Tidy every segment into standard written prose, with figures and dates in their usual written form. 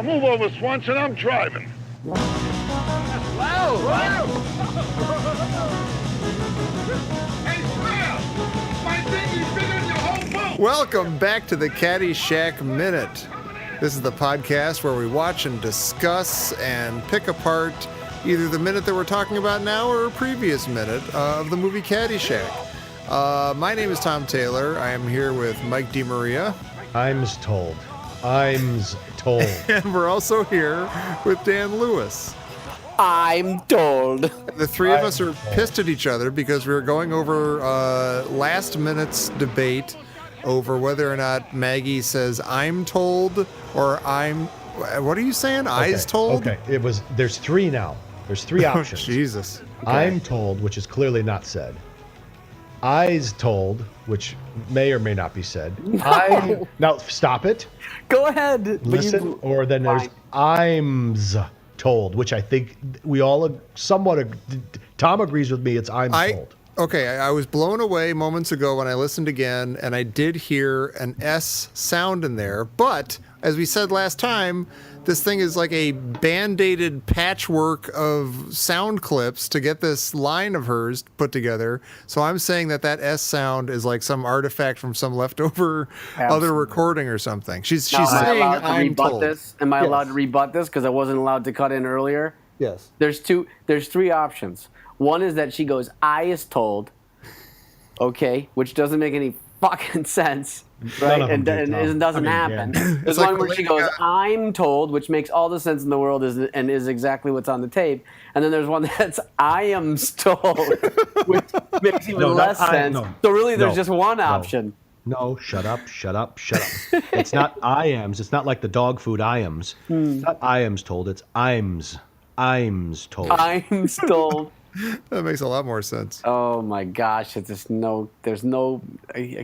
Move over, Swanson. I'm driving. Wow! Hey, Slam! My dinghy's bigger than your whole boat! Welcome back to the Caddyshack Minute. This is the podcast where we watch and discuss and pick apart either the minute that we're talking about now or a previous minute of the movie Caddyshack. My name is Tom Taylor. I am here with Mike DeMaria. Im's told. And we're also here with Dan Lewis. I'm told. The three of us are pissed at each other because we were going over last minute's debate over whether or not Maggie says I'm told or I'm... What are you saying? Eyes told? Okay, there's three now. There's three options. Jesus. Okay. I'm told, which is clearly not said. Eyes told, which may or may not be said. No. Now, stop it. Go ahead. Listen, or then there's Im's told, which I think we all somewhat... Tom agrees with me, it's I'm told. Okay, I was blown away moments ago when I listened again, and I did hear an S sound in there. But, as we said last time, this thing is like a band-aided patchwork of sound clips to get this line of hers put together. So I'm saying that S sound is like some artifact from some leftover other recording or something. She's saying I'm told. Am I allowed to rebut this? Because I wasn't allowed to cut in earlier. Yes. There's three options. One is that she goes, I is told, okay, which doesn't make any fucking sense, right? And doesn't happen. Yeah. There's one where she goes, I'm told, which makes all the sense in the world and is exactly what's on the tape. And then there's one that's I am's told, which makes even less sense. So really, there's just one option. No, shut up. It's not I am's. It's not like the dog food I am's. It's not I am's told. It's Im's told. Im's told. That makes a lot more sense. Oh my gosh, I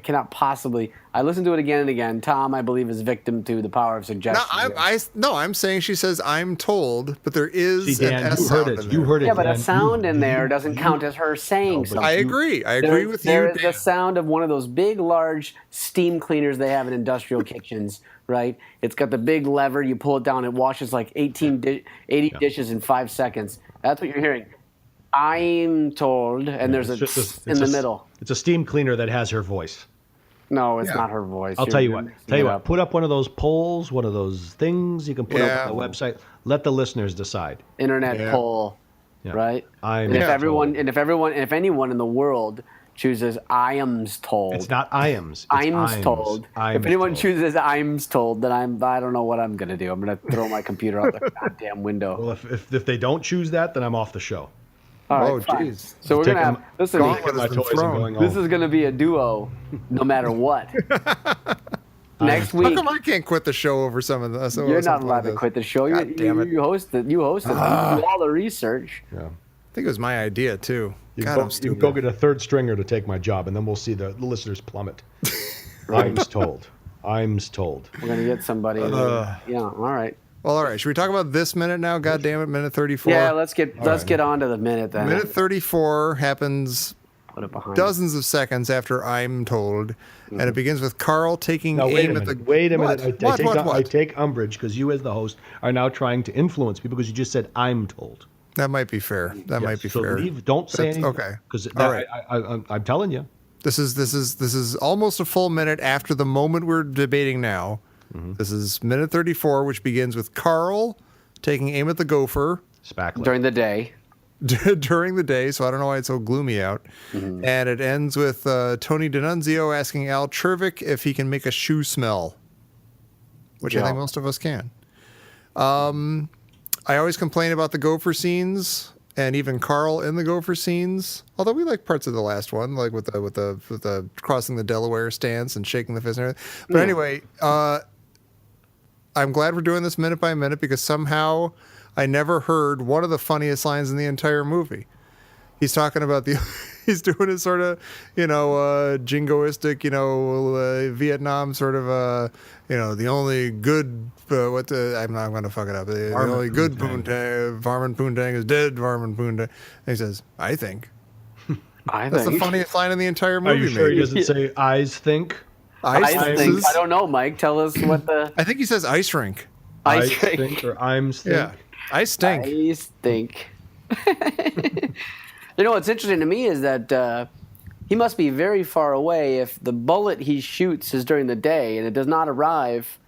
cannot possibly. I listened to it again and again. Tom, I believe, is victim to the power of suggestion. I'm saying she says I'm told, but there is Dan, an S sound in there. You heard it. Yeah, but Dan. a sound in there doesn't count as her saying something. I agree with you. There is the sound of one of those big, large steam cleaners they have in industrial kitchens, right? It's got the big lever. You pull it down. It washes like 80 dishes in 5 seconds. That's what you're hearing. I'm told, and there's in the middle. It's a steam cleaner that has her voice. No, it's not her voice. I'll tell you what. Put up one of those polls, one of those things you can put up on the website. Let the listeners decide. Internet poll, right? If anyone in the world chooses Im's told, it's not Im's. Im's told. If anyone chooses Im's told, then I don't know what I'm gonna do. I'm gonna throw my computer out the goddamn window. Well, if they don't choose that, then I'm off the show. All right, jeez. So we're going to have, listen, this is going to be a duo no matter what. Next week. How come I can't quit the show over some of this? You're not allowed to quit the show. God damn it. You host it. You do all the research. Yeah. I think it was my idea, too. You can go get a third stringer to take my job, and then we'll see the listeners plummet. Im's told. We're going to get somebody. Yeah, all right. Well, all right. Should we talk about this minute now? God damn it, minute 34. Yeah, let's get on to the minute then. Minute 34 happens dozens of seconds after I'm told, and it begins with Carl taking aim at the... Wait a minute. I take umbrage because you as the host are now trying to influence people because you just said I'm told. That might be fair. Fair. Don't say anything. Okay. Because I'm telling you. This is almost a full minute after the moment we're debating now. Mm-hmm. This is minute 34, which begins with Carl taking aim at the gopher. Spackler. During the day. During the day, so I don't know why it's so gloomy out. Mm-hmm. And it ends with Tony D'Annunzio asking Al Czervik if he can make a shoe smell, which I think most of us can. I always complain about the gopher scenes, and even Carl in the gopher scenes. Although we like parts of the last one, like with the crossing the Delaware stance and shaking the fist and everything. But anyway, I'm glad we're doing this minute by minute because somehow I never heard one of the funniest lines in the entire movie. He's talking about he's doing his sort of, jingoistic, Vietnam sort of, the only good, I'm not going to fuck it up. The only good Poontang, Varman Poontang is dead, Varman Poontang. And he says, I think. That's the funniest line in the entire movie. Are you sure he doesn't say eyes think? I think. I don't know, Mike. Tell us what the... I think he says ice rink. I stink. stink or I'm stink. Yeah, I stink. I stink. You know what's interesting to me is that he must be very far away if the bullet he shoots is during the day and it does not arrive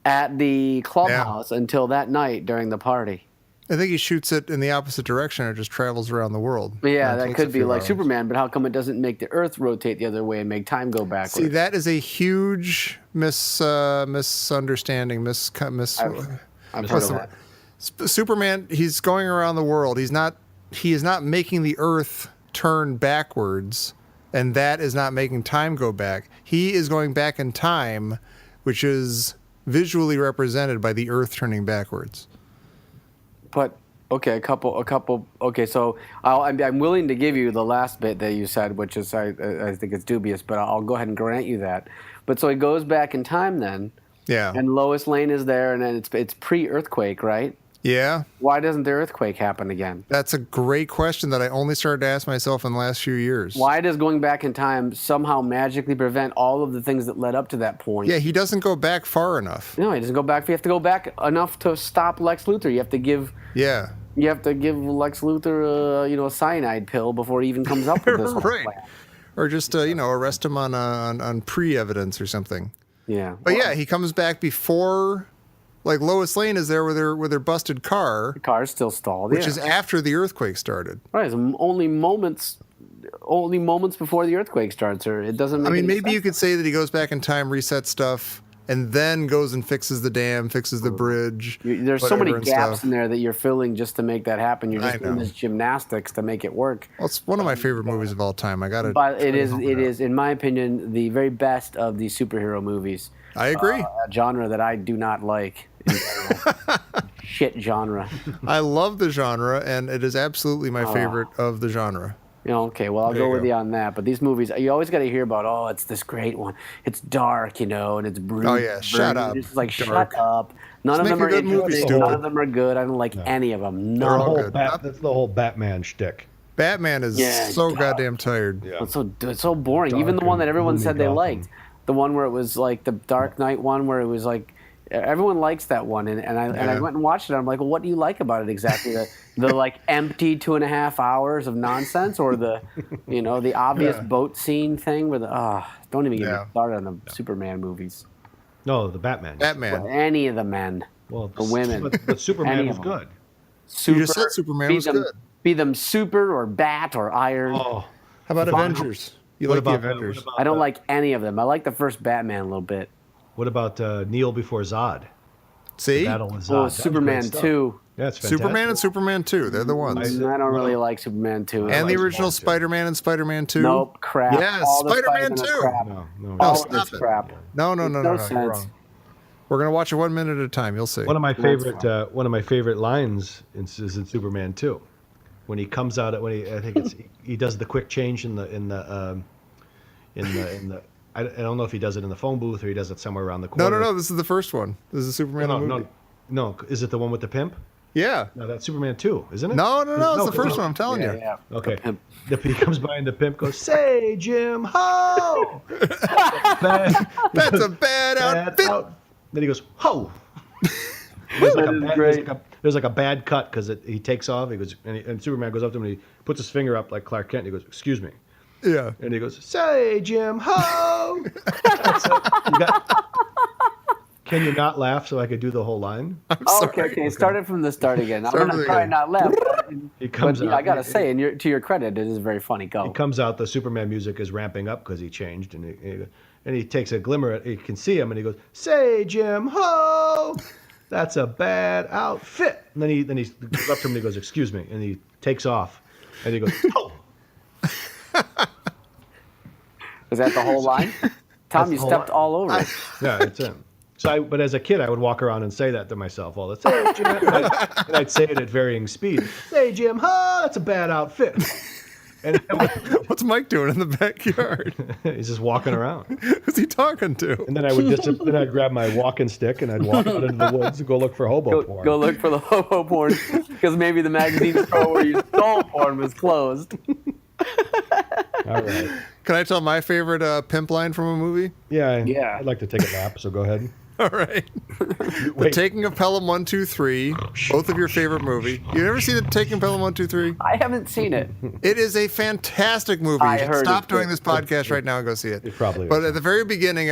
at the clubhouse until that night during the party. I think he shoots it in the opposite direction. It just travels around the world. Yeah, And it that takes could a be few like hours. Superman, but how come it doesn't make the Earth rotate the other way and make time go backwards? See, that is a huge misunderstanding. I've heard of that. Superman, he's going around the world. He is not making the Earth turn backwards, and that is not making time go back. He is going back in time, which is visually represented by the Earth turning backwards. But okay, a couple. Okay, so I'm willing to give you the last bit that you said, which is I think it's dubious, but I'll go ahead and grant you that. But so he goes back in time then, Yeah. and Lois Lane is there, and then it's pre-earthquake, right? Yeah. Why doesn't the earthquake happen again? That's a great question that I only started to ask myself in the last few years. Why does going back in time somehow magically prevent all of the things that led up to that point? Yeah, he doesn't go back far enough. No, he doesn't go back. You have to go back enough to stop Lex Luthor. You have to give Yeah. Lex Luthor a cyanide pill before he even comes up with this whole Right. plan. Or just arrest him on pre-evidence or something. Yeah. But yeah, he comes back before, like Lois Lane is there with her busted car, The car's still stalled. which yeah. is after the earthquake started. Right, it's only moments before the earthquake starts, or it doesn't make I mean, any maybe you sense. could say that he goes back in time, resets stuff, and then goes and fixes the dam, fixes the bridge. There's so many whatever and gaps stuff. in there that you're filling just to make that happen. You're I just doing know. this gymnastics to make it work. Well, it's one of my favorite movies of all time. I got to. But it is, in my opinion, the very best of the superhero movies. I agree. A genre that I do not like. In general. Shit genre. I love the genre, and it is absolutely my favorite of the genre. Okay, well, I'll There go you with go. you on that. But these movies, you always got to hear about, it's this great one. It's dark, and it's broody. Oh, yeah, shut up. It's like, Dark. shut up. None Just of them make are a good movie, interesting. stupid. None of them are good. I don't like any of them. They're None all of them. good. That's the whole Batman shtick. Batman is Yeah, so God. goddamn tired. Yeah. It's so boring. Even the Dark one that and everyone gloomy said they Gotham. liked. The one where it was like the Dark Knight one where it was like, everyone likes that one, and I went and watched it. I'm like, well, what do you like about it exactly? The like empty 2.5 hours of nonsense, or the the obvious boat scene thing where don't even get me Yeah. started on the Superman movies. No, the Batman. Batman. Any of the men, Well, the women, but Superman Any was of them. good. super, just said Superman be was them, good. Be them super or bat or iron. Oh, How about Fine. Avengers? You What like the about- Avengers? what about I don't like any of them. I like the first Batman a little bit. What about Neil before Zod? See? Battle with Zod. That Oh, was Superman great stuff. 2. Yeah, it's fantastic. Superman and Superman 2. They're the ones. I don't really like Superman 2. And the like original Spawn, too. Spider-Man and Spider-Man 2. Nope, crap. Yes, All the Spider-Man Spider-Man 2. Crap. No, All stop of it's it. crap. No, Makes you're sense. wrong. We're going to watch it 1 minute at a time. You'll see. One of my favorite lines is in Superman 2, when he comes out at I think he does the quick change in the I don't know if he does it in the phone booth or he does it somewhere around the corner. No. This is the first one. This is Superman the movie. No. Is it the one with the pimp? Yeah. No, that's Superman 2, isn't it? No. It's the first one. I'm telling you. Yeah. Okay. The pimp. He comes by and the pimp goes, "Say, Jim, ho!" Bad That's a bad outfit. out. Then he goes, "Ho!" There's like a bad cut because he takes off. He goes, and Superman goes up to him and he puts his finger up like Clark Kent. And he goes, "Excuse me," Yeah. and he goes, "Say, Jim, ho!" Can you not laugh so I could do the whole line? Okay. Start it from the start again. I'm Start going to it try again. and not laugh. He comes But out. I got to say, to your credit, it is very funny. Go. He comes out. The Superman music is ramping up because he changed, and he takes a glimmer. He can see him, and he goes, "Say, Jim, ho! That's a bad outfit." And then he goes up to him and he goes, "Excuse me," and he takes off, and he goes, "Ho!" Is that the whole line? Tom, the you whole stepped line. all over it. Yeah, that's it. But as a kid, I would walk around and say that to myself all the time. "Say, Jim," and I'd say it at varying speed. "Say, Jim, ho! That's a bad outfit." And What's Mike doing in the backyard? he's just walking around. Who's he talking to? And then I'd grab my walking stick and I'd walk out into the woods and go look for hobo porn. Go look for the hobo porn because maybe the magazine store where you stole porn was closed. All right. Can I tell my favorite pimp line from a movie? Yeah. Yeah. I'd like to take a nap, so go ahead. All right. The Wait. Taking of Pelham 1, 2, 3. Both of your favorite movie. You never seen The Taking of Pelham 1, 2, 3? I haven't seen it. It is a fantastic movie. I You should heard stop it's doing good. this podcast right now and go see it. It probably But is. at the very beginning,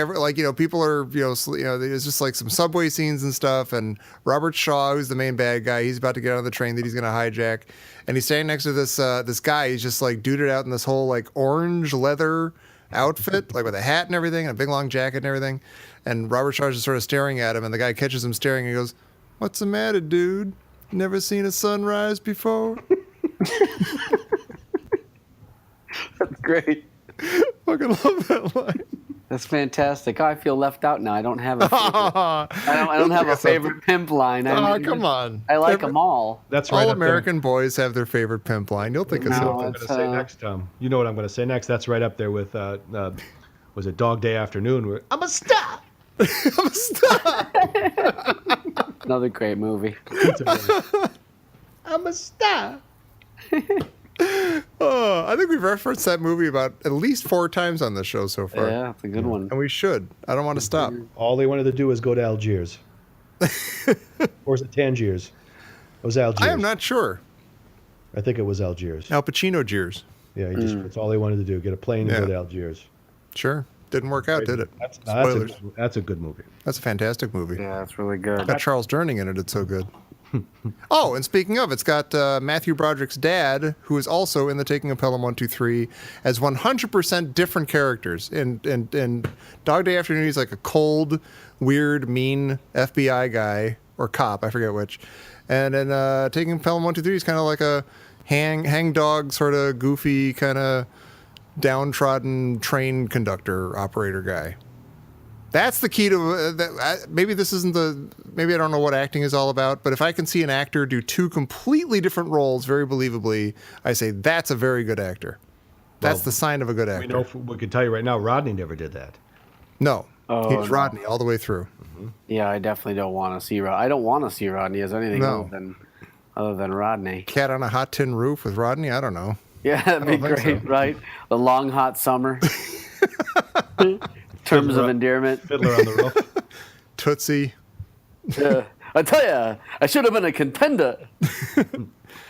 people are, there's just like some subway scenes and stuff. And Robert Shaw, who's the main bad guy, he's about to get on the train that he's going to hijack. And he's standing next to this guy. He's just like duded out in this whole like orange leather outfit, like with a hat and everything, and a big long jacket and everything. And Robert Shaw's just sort of staring at him, and the guy catches him staring, and he goes, "What's the matter, dude? Never seen a sunrise before?" That's great. Fucking love that line. That's fantastic. I feel left out now. I don't have a favorite, I don't have a favorite pimp line. Come on. I like them all. That's right. All up there. American boys have their favorite pimp line. You'll think of No, something. I'm going it's, to say next, Tom. You know what I'm going to say next. That's right up there with, was it Dog Day Afternoon? Where, I'm a star. Stop. Another great movie. I'm a star. Oh, I think we've referenced that movie about at least 4 times on this show so far. Yeah, it's a good one. And we should. I don't want to stop. All they wanted to do was go to Algiers. Or is it Tangiers? It was Algiers. I am not sure. I think it was Algiers. Al Pacino Jeers. Yeah, that's all they wanted to do. Get a plane and Yeah. go to Algiers. Sure. Didn't work out, did it? Spoilers. That's a good movie. That's a fantastic movie. Yeah, it's really good. Got Charles Durning in it. It's so good. Oh, and speaking of, it's got Matthew Broderick's dad, who is also in The Taking of Pelham 1, 2, 3, as 100% different characters. In Dog Day Afternoon, he's like a cold, weird, mean FBI guy or cop, I forget which. And in Taking of Pelham 1, 2, 3, he's kind of like a hang dog, sort of goofy, kind of downtrodden train conductor operator guy. That's the key to maybe this isn't maybe I don't know what acting is all about, but if I can see an actor do 2 completely different roles very believably, I say that's a very good actor. That's the sign of a good actor. We could tell you right now, Rodney never did that. No, Oh, he's no. Rodney all the way through. Yeah, I definitely don't want to see Rodney. I don't want to see Rodney as anything No. other than Rodney. Cat on a Hot Tin Roof with Rodney? I don't know. Yeah, that'd be don't think great, so. right? The long hot summer. Terms of endearment. Fiddler on the Roof. Tootsie. I tell you, I should have been a contender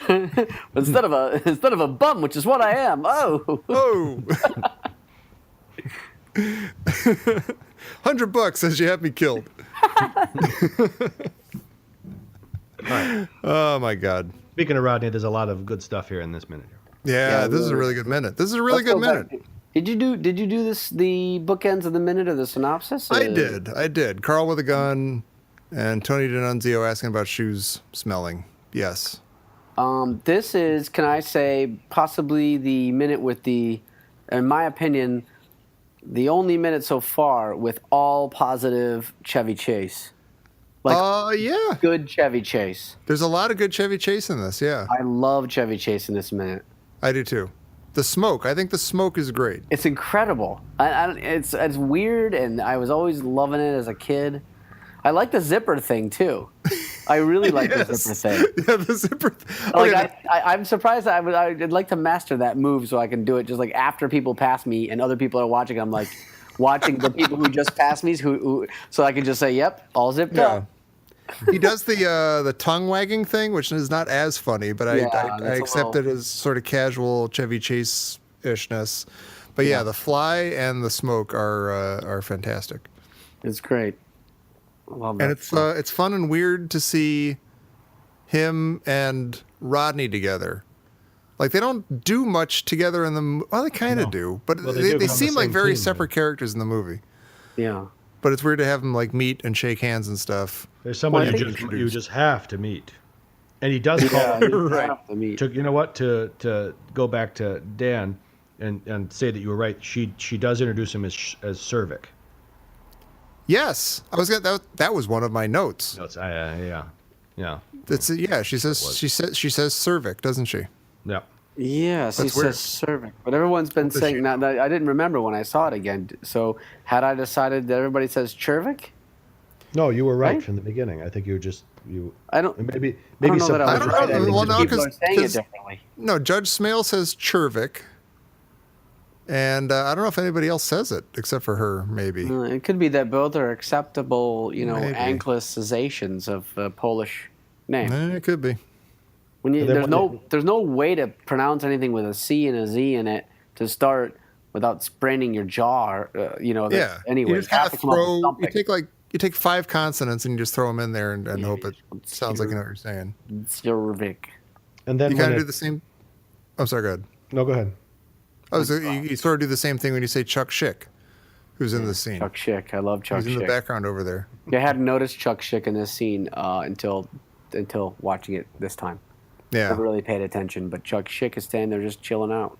instead of a bum, which is what I am. Oh, Oh. $100 says you have me killed. Oh my God. Speaking of Rodney, there's a lot of good stuff here in this minute. Yeah, Yeah, this is a really good minute. This is a really Let's good go minute. back. Did you do this the bookends of the minute or the synopsis? I did. Carl with a gun and Tony D'Annunzio asking about shoes smelling. Yes. This is, can I say, possibly the minute with the, in my opinion, the only minute so far with all positive Chevy Chase. Yeah. Good Chevy Chase. There's a lot of good Chevy Chase in this, yeah. I love Chevy Chase in this minute. I do too. The smoke. I think the smoke is great. It's incredible. It's weird, and I was always loving it as a kid. I like the zipper thing too. I really like the zipper thing. Yeah, the zipper. Like Okay, I'm surprised. I'd like to master that move so I can do it just like after people pass me and other people are watching. I'm like watching the people who just passed me, so I can just say, "Yep, all zipped yeah. up." He does the tongue wagging thing, which is not as funny, but I that's a accept little- it as sort of casual Chevy Chase ishness. But yeah, the fly and the smoke are fantastic. It's great. I love that. And it's fun and weird to see him and Rodney together. Like they don't do much together in the well, they kind of do, but Well, they do, they but on the seem like same very team, separate characters in the movie. Yeah. But it's weird to have them like meet and shake hands and stuff. There's somebody Well, I you think- just have to meet, and he does call. Yeah, you have to meet. You know what? To go back to Dan and say that you were right. She does introduce him as Czervik. Yes, I was gonna, that was one of my notes. No, it's yeah. It's yeah. She says Czervik, doesn't she? Yeah. Yes, he That's weird. says Czervik. But everyone's been saying now. I didn't remember when I saw it again. So had I decided that everybody says Czervik? No, you were right, Right? from the beginning. I think you were just I don't. maybe I don't know some. that I was don't right. know. I think Well, just no, people are saying it 'cause- differently. No, Judge Smale says Czervik. And I don't know if anybody else says it except for her, maybe. It could be that both are acceptable, Maybe. anglicizations of Polish name. It could be. When you, And then there's no way to pronounce anything with a C and a Z in it to start without spraining your jaw. Yeah. Anyway, You just kind of throw. You take 5 consonants and you just throw them in there and hope it sounds like you know what you're saying. Czervik. And then You kind of do the same. Oh, sorry. Go ahead. No, go ahead. You sort of do the same thing when you say Chuck Schick, who's in the scene. Chuck Schick. I love Chuck He's in the Schick. background over there. I hadn't noticed Chuck Schick in this scene until watching it this time. Yeah. Never really paid attention, but Chuck Schick is standing there just chilling out.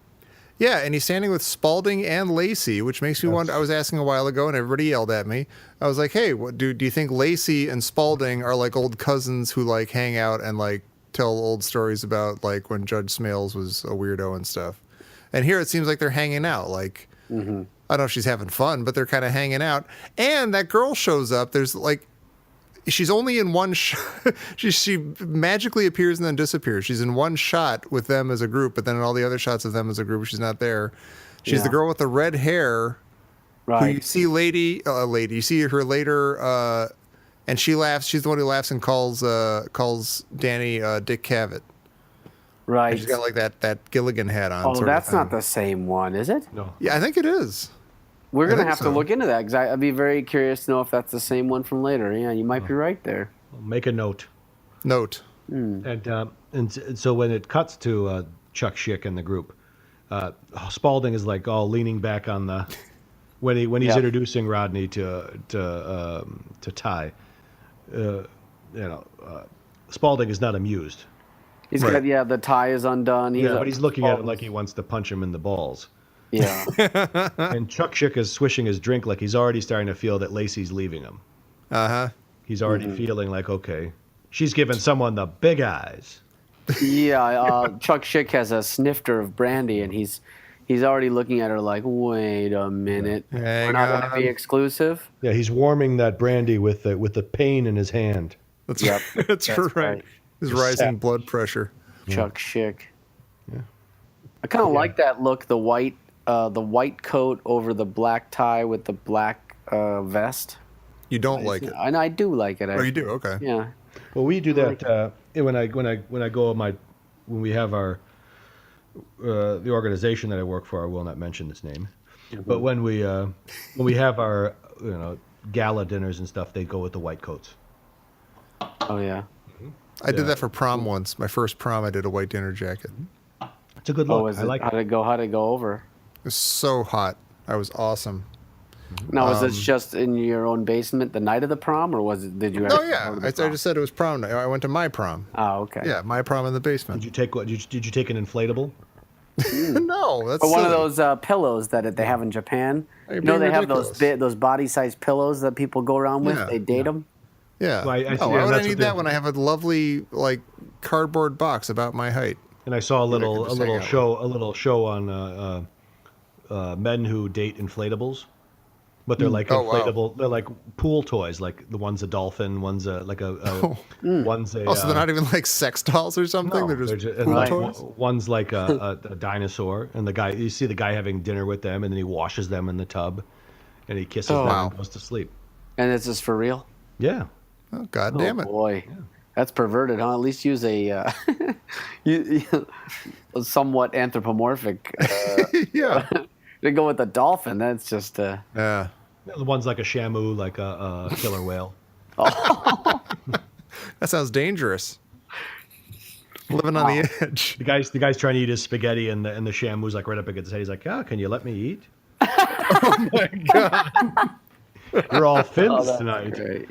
Yeah, and he's standing with Spaulding and Lacey, which makes me wonder. I was asking a while ago, and everybody yelled at me. I was like, "Hey, do you think Lacey and Spaulding are like old cousins who like hang out and like tell old stories about like when Judge Smales was a weirdo and stuff?" And here it seems like they're hanging out. Like I don't know if she's having fun, but they're kind of hanging out. And that girl shows up. There's like. She's only in one shot. She magically appears and then disappears. She's in one shot with them as a group, but then in all the other shots of them as a group, she's not there. She's the girl with the red hair. Right. Who you see lady. You see her later, and she laughs. She's the one who laughs and calls Danny Dick Cavett. Right. And she's got like that Gilligan hat on. Oh, sort of that's thing. not the same one, is it? No. Yeah, I think it is. We're going to think have to so. look into that because I'd be very curious to know if that's the same one from later. Yeah, you might be right there. Make a note. Note. And so when it cuts to Chuck Schick and the group, Spaulding is like all leaning back on the when he's introducing Rodney to Ty. Spaulding is not amused. He's Right. got, the tie is undone. But he's looking at it like he wants to punch him in the balls. Yeah. And Chuck Schick is swishing his drink like he's already starting to feel that Lacey's leaving him. He's already feeling like, okay, she's giving someone the big eyes. Chuck Schick has a snifter of brandy, and he's already looking at her like, wait a minute. We're not going to be exclusive? Yeah, he's warming that brandy with the pain in his hand. That's Yep. that's right. His rising blood pressure. Chuck Schick. Yeah. I kind of like that look, the white coat over the black tie with the black vest. You don't like it. And I do like it. Oh, you do? Okay. Yeah. Well, we do that when I go when we have our the organization that I work for. I will not mention its name, but when we have our gala dinners and stuff, they go with the white coats. Oh yeah. I did that for prom once. My first prom, I did a white dinner jacket. It's a good look. I like it. How'd it go over? It was so hot. I was awesome. Now, was this just in your own basement the night of the prom, or did you? Oh yeah, I just said it was prom night. I went to my prom. Oh, okay. Yeah, my prom in the basement. Did you take what? Did you take an inflatable? No, that's Or one of silly. those pillows that they have in Japan. You're They being have ridiculous. those body-sized pillows that people go around with. Yeah. They date them. Yeah. Well, I no, see, why would I that's need what that they- when I have a lovely like cardboard box about my height? And I saw a could just hang out. little show on men who date inflatables, but they're like Oh, wow. inflatable. They're like pool toys. Like the one's a dolphin, one's one's a. Oh, so they're not even like sex dolls or something. No, they're just and pool like, toys. one's like a dinosaur, and you see the guy having dinner with them, and then he washes them in the tub, and he kisses them wow. and goes to sleep. And this is for real? Yeah. Oh, God damn Oh, it! boy. That's perverted, huh? At least use a a somewhat anthropomorphic. Yeah. To go with a dolphin, that's just. Yeah. The one's like a shamu, like a killer whale. That sounds dangerous. Living on the edge. The guy's trying to eat his spaghetti, and the shamu's like right up against his head. He's like, "Ah, can you let me eat?" Oh my God! You're all fins tonight. Great.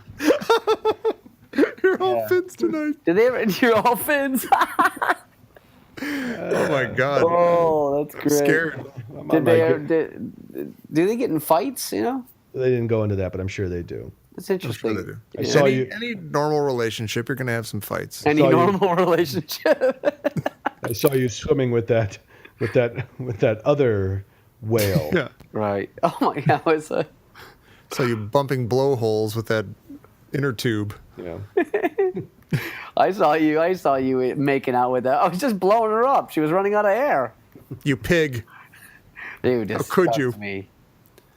You're all fins tonight. Did they ever? You're all fins. Oh my God! Oh, that's great. Scared. Did they? Do they get in fights? You know, They didn't go into that, but I'm sure they do. it's interesting. Sure they do. I saw you. Any normal relationship, you're gonna have some fights. Any saw you- normal relationship. I saw you swimming with that other whale. Yeah. Right. Oh my God. It's a, So you bumping blowholes with that inner tube. Yeah. I saw you making out with that. I was just blowing her up. She was running out of air. You pig. Dude, How could you? Me.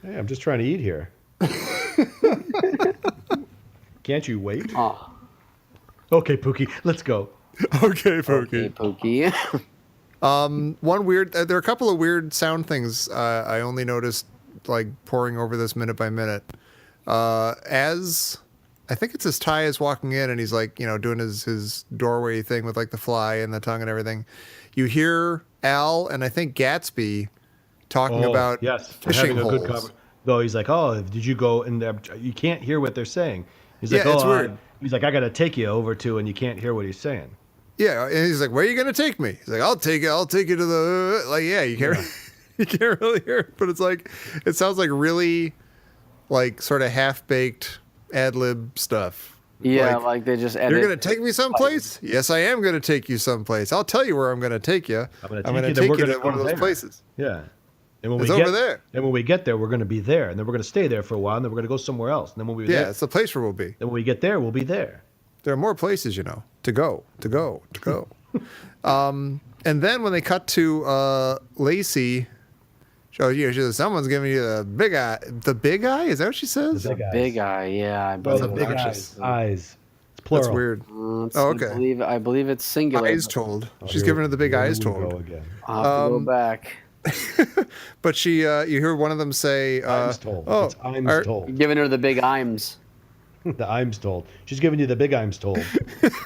Hey, I'm just trying to eat here. Can't you wait? Oh. Okay, Pookie, let's go. Okay, Okay, Pookie. Pookie. One weird. There are a couple of weird sound things I only noticed like poring over this minute by minute. As I think it's as Ty is walking in and he's like, doing his doorway thing with like the fly and the tongue and everything. You hear Al and I think Gatsby talking about fishing holes. Though he's like, oh, did you go in there? You can't hear what they're saying. He's like, it's weird. He's like, I got to take you over to, and you can't hear what he's saying. Yeah, and he's like, where are you gonna take me? He's like, I'll take you to the you can't you can't really hear it, but it's like it sounds like really like sort of half-baked ad-lib stuff. Yeah, like they just edit. You're going to take me someplace? Yes, I am going to take you someplace. I'll tell you where I'm going to take you. I'm going to take you to one of those places. Yeah. And when it's over there. And when we get there, we're going to be there. And then we're going to stay there for a while. And then we're going to go somewhere else. And then when we it's the place where we'll be. Then when we get there, we'll be there. There are more places, to go. And then when they cut to Lacey, she says, someone's giving you the big eye. The big eye? Is that what she says? The big eye, yeah. I believe the big eyes. It's plural. That's weird. Okay. I believe it's singular. Eyes told. She's giving her the big eyes told. Again. I'll have to go back. But she, you hear one of them say, "Ims told." It's Ims told. You're giving her the big Ims. The Ims told. She's giving you the big Ims told.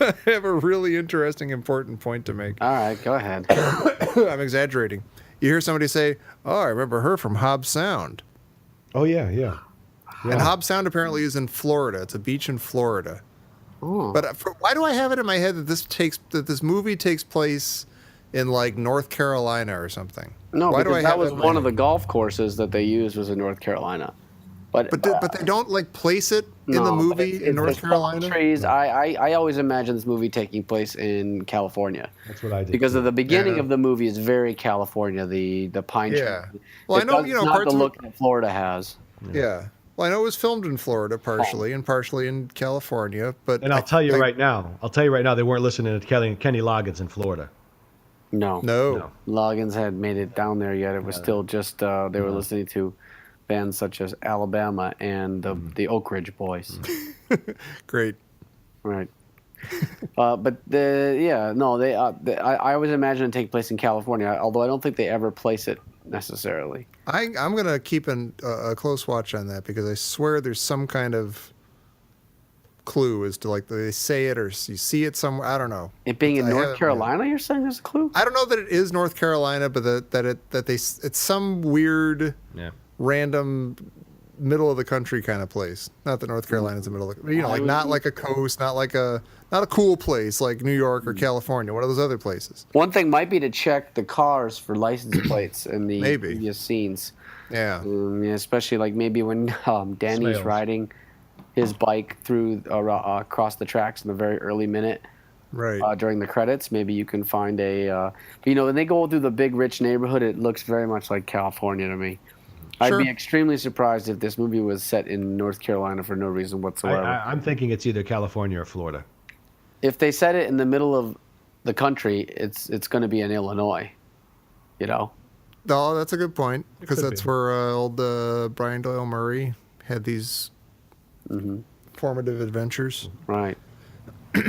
I have a really interesting, important point to make. All right, go ahead. I'm exaggerating. You hear somebody say, "Oh, I remember her from Hobbs Sound." Oh yeah. And Hobbs Sound apparently is in Florida. It's a beach in Florida. Oh. But why do I have it in my head that this movie takes place in like North Carolina or something? No, why because that was one of the golf courses that they used was in North Carolina. But they don't like place it in the movie in North Carolina. Trees. I always imagine this movie taking place in California. That's what I did. Because of the beginning of the movie is very California. The pine tree. Yeah. Well, I know not parts the look that Florida has. Yeah. Well, I know it was filmed in Florida partially and partially in California, but I'll tell you right now, they weren't listening to Kenny Loggins in Florida. No. Loggins hadn't made it down there yet. It was still just they were listening to bands such as Alabama and the Oak Ridge Boys. Great. Right. But I always imagine it take place in California, although I don't think they ever place it necessarily. I'm going to keep a close watch on that because I swear there's some kind of clue as to like they say it or you see it somewhere. I don't know. It being in North Carolina, you're saying there's a clue? I don't know that it is North Carolina, but it's some weird random middle of the country kind of place. Not that North Carolina's the middle of the, like not like a coast, not a cool place like New York or California, one of those other places. One thing might be to check the cars for license plates in the previous scenes. Yeah. Especially like maybe when Danny's riding his bike through across the tracks in the very early minute. Right. During the credits, maybe you can find when they go through the big rich neighborhood, it looks very much like California to me. Sure. I'd be extremely surprised if this movie was set in North Carolina for no reason whatsoever. I'm thinking it's either California or Florida. If they set it in the middle of the country, it's going to be in Illinois. Oh, that's a good point because that's where old Brian Doyle Murray had these formative adventures. Right. All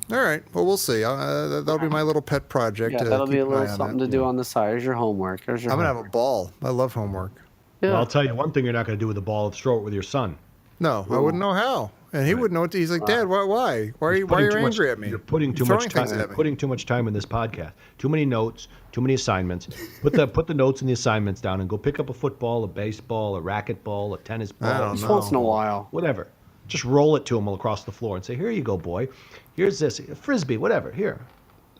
right. Well, we'll see. That'll be my little pet project. Yeah, that'll be a little something to do on the side. Here's your homework. I'm going to have a ball. I love homework. Yeah. Well, I'll tell you one thing you're not going to do with the ball is throw it with your son. No, I wouldn't know how. And he wouldn't know what to, he's like, Dad, why? Why are you angry at me? You're putting too much time in this podcast. Too many notes, too many assignments. Put the notes and the assignments down and go pick up a football, a baseball, a racquetball, a tennis ball. Just once in a while. Whatever. Just roll it to him across the floor and say, here you go, boy. Here's this, a Frisbee, whatever, here.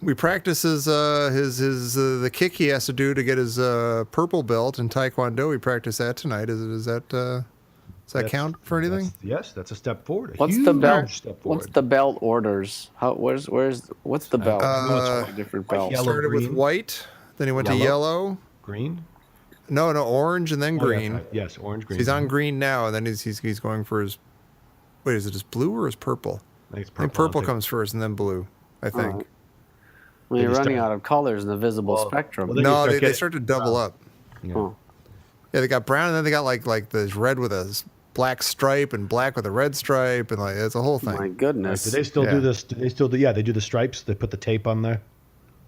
We practice the kick he has to do to get his purple belt in Taekwondo. We practice that tonight. Does that count for anything? Yes, that's a step forward. What's the belt? What's the belt orders? What's the belt? Different belts. He started with white, then he went to yellow, green. No, orange and then green. Right. Yes, orange, green. So he's on green now, and then he's going for his. Wait, is it his blue or his purple? I think purple comes first and then blue. I think. Well, you're running out of colors in the visible spectrum. Well, they start to double up. Yeah. Yeah, they got brown, and then they got like this red with a black stripe and black with a red stripe, and like it's a whole thing. My goodness. Do they still do this? Do they still do? Yeah, they do the stripes. They put the tape on there.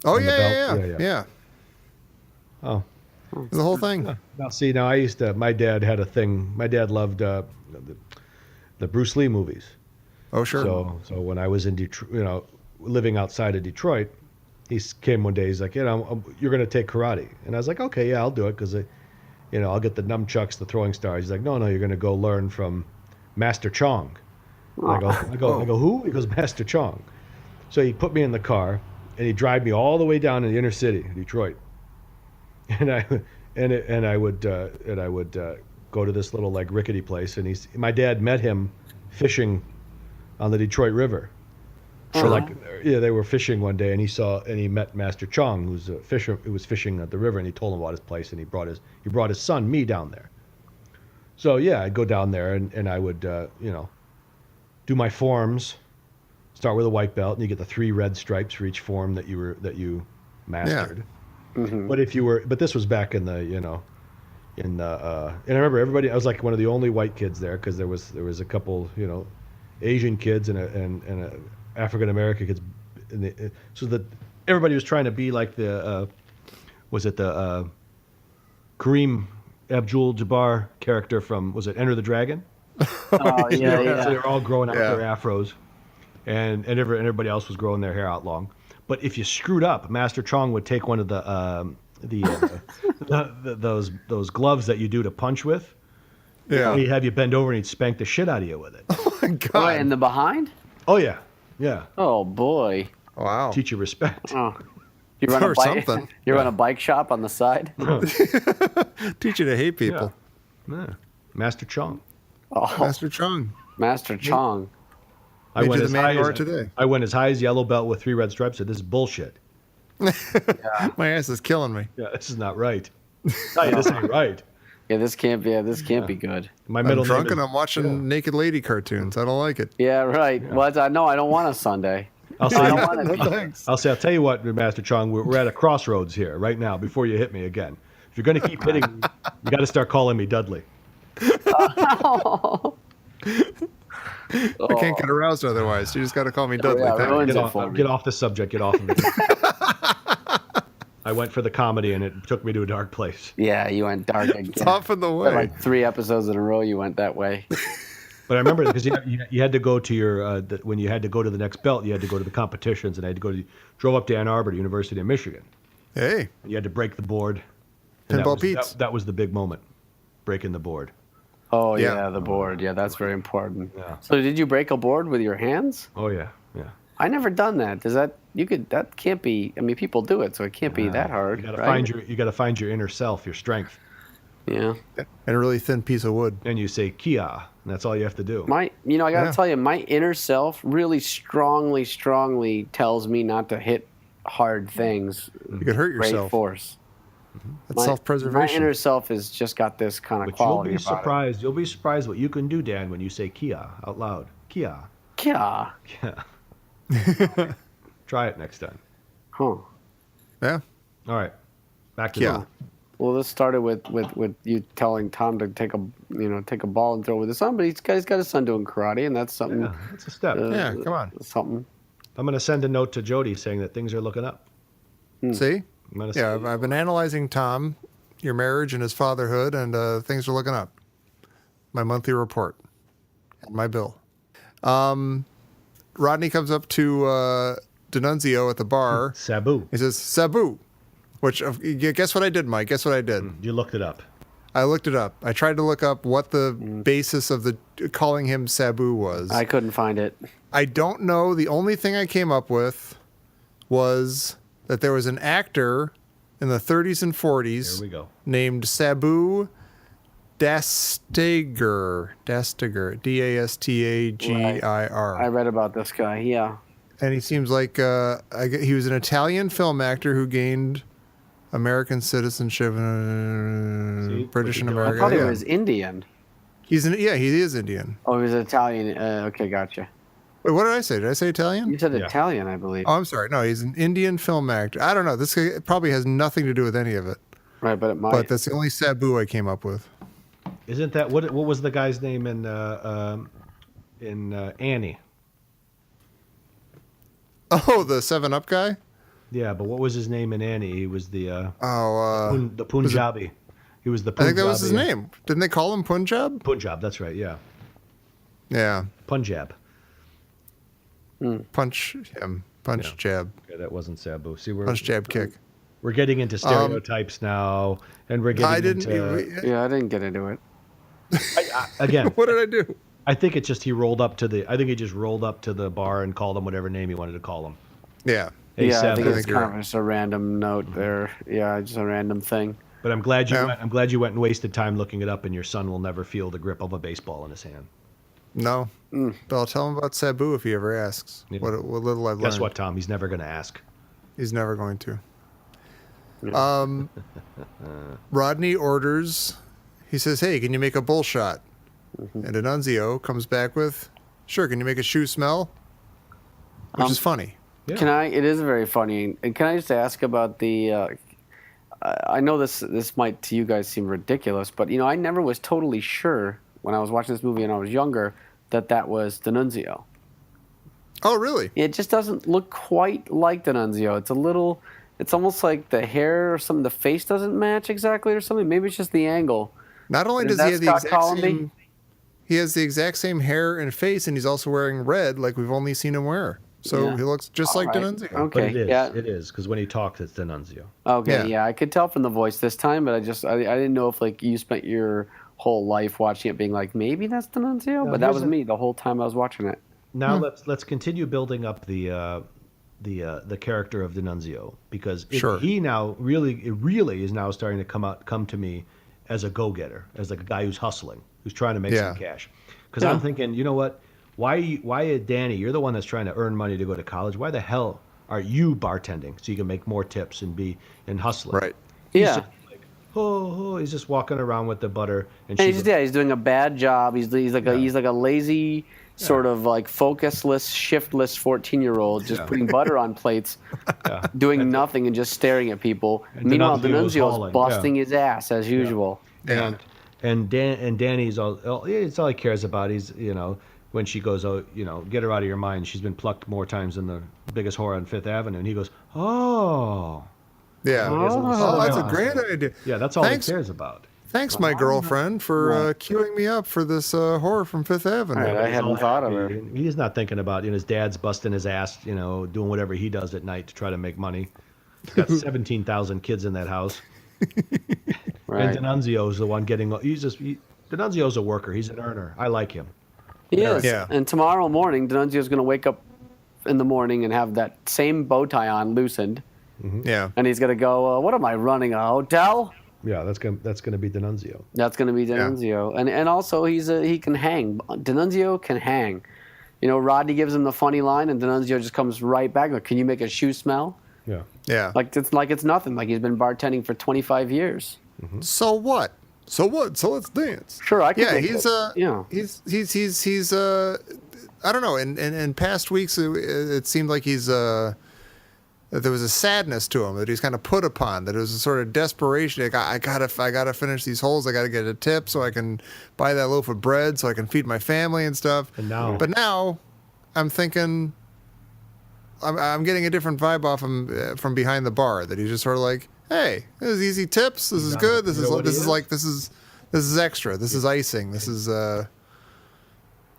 Oh on the belt? yeah. Oh, It's the whole thing. now see, now I used to. My dad had a thing. My dad loved the Bruce Lee movies. Oh sure. So when I was in Detroit, living outside of Detroit, he came one day. He's like, you're going to take karate, and I was like, okay, yeah, I'll do it because, I'll get the nunchucks, the throwing stars. He's like, no, you're going to go learn from Master Chong. I go, who? He goes, Master Chong. So he put me in the car, and he drive me all the way down in the inner city of Detroit, and I would go to this little like rickety place, and my dad met him fishing on the Detroit River. So they were fishing one day, and he met Master Chong, who's a fisher who was fishing at the river, and he told him about his place, and he brought his son, me, down there. So yeah, I'd go down there, and I would do my forms, start with a white belt, and you get the 3 red stripes for each form that you mastered. Yeah. Mm-hmm. But this was back in the and I remember everybody. I was like one of the only white kids there because there was a couple Asian kids and a African American kids, so that everybody was trying to be like the Kareem Abdul-Jabbar character from Enter the Dragon? Oh, yeah. So they were all growing out their afros, and everybody else was growing their hair out long. But if you screwed up, Master Chong would take one of those gloves that you do to punch with. Yeah. He'd have you bend over and he'd spank the shit out of you with it. Oh my God. Right in the behind? Oh yeah, yeah. Oh boy. Wow. Teach you respect. Oh. You run a Or bike. something. You run a bike shop on the side. Teach you to hate people. Yeah. Master Chong. Oh, Master Chong. Master Chong. I went you as the man high you are as today. I went as high as yellow belt with 3 red stripes. Said this is bullshit. My ass is killing me. Yeah, this is not right. Tell you, this ain't right. Yeah, this can't be. Yeah, this can't be good. My I'm middle drunk name and is, I'm watching naked lady cartoons. I don't like it. Yeah, right. Well, no, I don't want a Sunday. I'll I don't say, want No it. thanks. I'll tell you what, Master Chong, we're at a crossroads here right now. Before you hit me again, if you're going to keep hitting, you got to start calling me Dudley. I can't get aroused otherwise. You just got to call me Dudley. yeah, Thank ruins you. it for me. Get off the subject. Get off of it. I went for the comedy, and it took me to a dark place. Yeah, you went dark again. It's off in the For way. like 3 episodes in a row, you went that way. But I remember because you had to go to your when you had to go to the next belt, you had to go to the competitions, and I had to drove up to Ann Arbor, to University of Michigan. Hey, You had to break the board. And Pinball that was, Pete's. that was the big moment, breaking the board. Oh Yeah. yeah, the board. Yeah, that's very important. Yeah. So did you break a board with your hands? Oh yeah, yeah. I never done that. That can't be. I mean, people do it, so it can't be that hard. You gotta right? find your inner self, your strength, Yeah. and a really thin piece of wood. and you say Kia, and that's all you have to do. I gotta Yeah. tell you, my inner self really strongly tells me not to hit hard things. You could hurt Great yourself. force. That's My self-preservation. inner self has just got this kind of But you'll quality be about surprised. You'll be surprised what you can do, Dan, when you say Kia out loud. Kia. it. Yeah. Yeah. Try it next time. Huh. Yeah. All right. Back to Kia. normal. Well, this started with you telling Tom to take a ball and throw with his son, but he's got his son doing karate, and that's something. Yeah, that's a step. Yeah, come on. Something. I'm going to send a note to Jody saying that things are looking up. See? I'm gonna Yeah, say- I've been analyzing Tom, your marriage and his fatherhood, and things are looking up. My monthly report. And my bill. Rodney comes up to D'Annunzio at the bar. Sabu. He says, Sabu. Which, guess what I did, Mike? Guess what I did? You looked it up. I looked it up. I tried to look up what the basis of the calling him Sabu was. I couldn't find it. I don't know. The only thing I came up with was that there was an actor in the 30s and 40s Here we go. named Sabu Dastiger. Dastagir. I read about this guy. Yeah. And he seems like he was an Italian film actor who gained American citizenship, See? British and I I American. thought he Yeah. was Indian. He is Indian. Oh, he was Italian. Okay, gotcha. Wait, what did I say? Did I say Italian? You said Yeah. Italian, I believe. Oh, I'm sorry. No, he's an Indian film actor. I don't know. This guy probably has nothing to do with any of it. Right, but it might. But that's the only Sabu I came up with. Isn't that what was the guy's name in Annie? Oh, the 7-Up guy? Yeah, but what was his name in Annie? He was the Oh, Punjabi. He was the I Punjabi. think that was his name. Didn't they call him Punjab? Punjab, that's right, yeah. Yeah. Punjab. Punch him. Punch Yeah. jab. Okay, that wasn't Sabu. See, Punch jab kick. we're getting into stereotypes now, and we're getting I didn't. into... Yeah, I didn't get into it. Again, What did I do? I think it's just he rolled up to the... I think he just rolled up to the bar and called him whatever name he wanted to call him. Yeah. Hey, Yeah, I Sabu. think it's you're kind of just a random note there. Yeah, just a random thing. But I'm glad you Yeah. went, I'm glad you went and wasted time looking it up, and your son will never feel the grip of a baseball in his hand. No. But I'll tell him about Sabu if he ever asks. Yeah. What little I've Guess learned. what, Tom? He's never going to ask. He's never going to. Rodney orders. He says, "Hey, can you make a bull shot?" And Annunzio comes back with, "Sure. Can you make a shoe smell?" Which is funny. Yeah. Can I? It is very funny. And can I just ask about the? I know this might to you guys seem ridiculous, but I never was totally sure when I was watching this movie and I was younger that was D'Annunzio. Oh, really? It just doesn't look quite like D'Annunzio. It's a little. It's almost like the hair or something. The face doesn't match exactly or something. Maybe it's just the angle. Not only Is does he that have the Scott exact Columby? same, he has the exact same hair and face, and he's also wearing red, like we've only seen him wear. So Yeah. he looks just like All right. D'Annunzio. Okay. But it is. Yeah. It is, because when he talks, it's D'Annunzio. Okay, Yeah. yeah, I could tell from the voice this time, but I didn't know if like you spent your whole life watching it being like maybe that's D'Annunzio, but that here's was a- me the whole time I was watching it. Now let's continue building up the character of D'Annunzio, because Sure. he now really is now starting to come to me as a go-getter, as like a guy who's hustling, who's trying to make some cash. Because I'm thinking, you know what? Why, Danny? You're the one that's trying to earn money to go to college. Why the hell are you bartending so you can make more tips and hustling? Right. Yeah. Just like, he's just walking around with the butter, and And she's he's doing a bad job. He's like a lazy sort of like focusless, shiftless 14-year-old just putting butter on plates, doing nothing and just staring at people. Meanwhile, D'Annunzio's D'Annunzio's hauling, busting his ass as usual. Yeah. And Danny's it's all he cares about. He's when she goes, get her out of your mind. She's been plucked more times than the biggest whore on Fifth Avenue. And he goes, oh. Yeah. Oh. That's a great idea. Yeah, that's all Thanks. he cares about. Thanks, my girlfriend, for queuing me up for this horror from Fifth Avenue. All right, I hadn't thought of her. He's not thinking about, his dad's busting his ass, doing whatever he does at night to try to make money. He's got 17,000 kids in that house. Right. And D'Annunzio's the one getting, D'Annunzio's a worker. He's an earner. I like him. He is. Yeah. And tomorrow morning, D'Annunzio's going to wake up in the morning and have that same bow tie on loosened. Yeah. And he's going to go, what am I running, a hotel? Yeah, that's gonna be D'Annunzio. That's going to be D'Annunzio. And also, he can hang. D'Annunzio can hang. Rodney gives him the funny line, and D'Annunzio just comes right back. Like, can you make a shoe smell? Yeah. Yeah. Like it's nothing. Like he's been bartending for 25 years. So what? So what? So let's dance. Sure, I can. Yeah, make he's it. he's I don't know. In past weeks, it seemed like that there was a sadness to him, that he's kind of put upon, that it was a sort of desperation. Like, I gotta finish these holes. I gotta get a tip so I can buy that loaf of bread so I can feed my family and stuff. But now, I'm thinking, I'm getting a different vibe off him from behind the bar. That he's just sort of like, hey, this is easy tips. This is good. This is extra. This is icing. This is.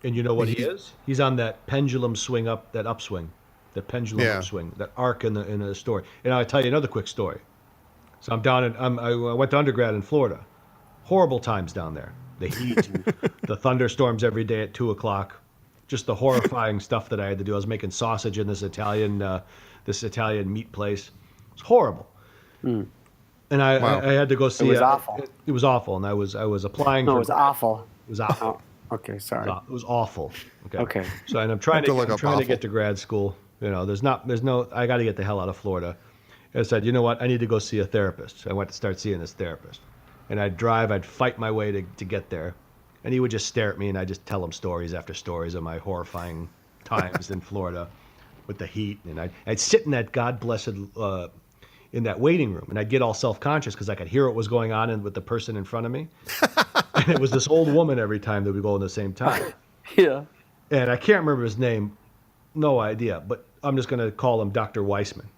And you know what he is? He's on that pendulum swing up, that upswing. The pendulum upswing, that arc in the story. And I'll tell you another quick story. So I went to undergrad in Florida. Horrible times down there. The heat, the thunderstorms every day at 2:00. Just the horrifying stuff that I had to do. I was making sausage in this Italian meat place. It was horrible. And I had to go see. It was awful. It was awful, and I was applying. No, it was awful. It was awful. Oh, okay, sorry. It was awful. Okay. So, and I'm trying to look up to awful. get to grad school. There's no. I got to get the hell out of Florida. And I said, you know what? I need to go see a therapist. I went to start seeing this therapist, and I'd fight my way to get there, and he would just stare at me, and I'd just tell him stories after stories of my horrifying times in Florida, with the heat, and I'd sit in that God blessed in that waiting room, and I'd get all self-conscious because I could hear what was going on with the person in front of me. And it was this old woman every time that we go in the same time. Yeah. And I can't remember his name, no idea, but I'm just going to call him Dr. Weissman.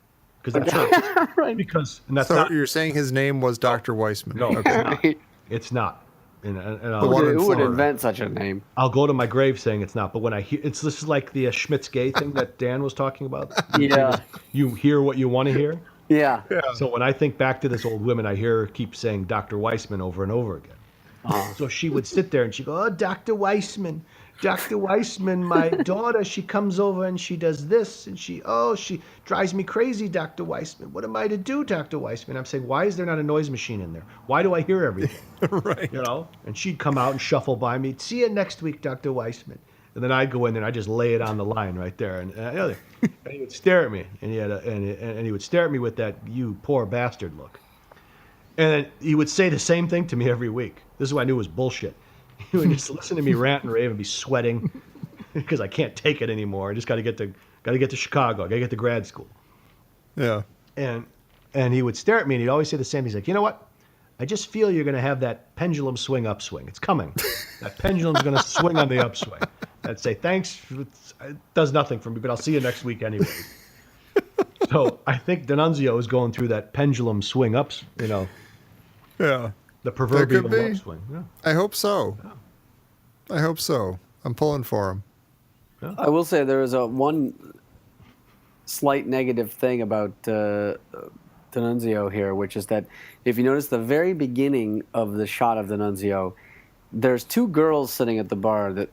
Because that's her. Right. Because, and that's So not, you're saying his name was Dr. Weissman? no, Okay. it's not. And The one in Who would Florida. invent such a name? I'll go to my grave saying it's not, but when I hear, this is like the Schmitz-Gay thing that Dan was talking about. Yeah. You hear what you want to hear. Yeah. So when I think back to this old woman, I hear her keep saying Dr. Weissman over and over again. So she would sit there and she'd go, oh, Dr. Weissman, my daughter, she comes over and she does this. And she drives me crazy, Dr. Weissman. What am I to do, Dr. Weissman? I'm saying, why is there not a noise machine in there? Why do I hear everything? Right. You know? And she'd come out and shuffle by me. See you next week, Dr. Weissman. And then I'd go in there and I'd just lay it on the line right there. And he would stare at me. And he would stare at me with that, you poor bastard look. And then he would say the same thing to me every week. This is what I knew was bullshit. He would just listen to me rant and rave and be sweating because I can't take it anymore. I just got to get to Chicago. I got to get to grad school. Yeah. And he would stare at me and he'd always say the same. He's like, you know what? I just feel you're going to have that pendulum swing upswing. It's coming. That pendulum's going to swing on the upswing. I'd say, thanks. It does nothing for me, but I'll see you next week anyway. So I think D'Annunzio is going through that pendulum swing ups, you know. Yeah. The proverbial That could be. upswing. Yeah. I hope so. I hope so. I'm pulling for him. I will say there is one slight negative thing about D'Annunzio here, which is that if you notice the very beginning of the shot of D'Annunzio, there's two girls sitting at the bar that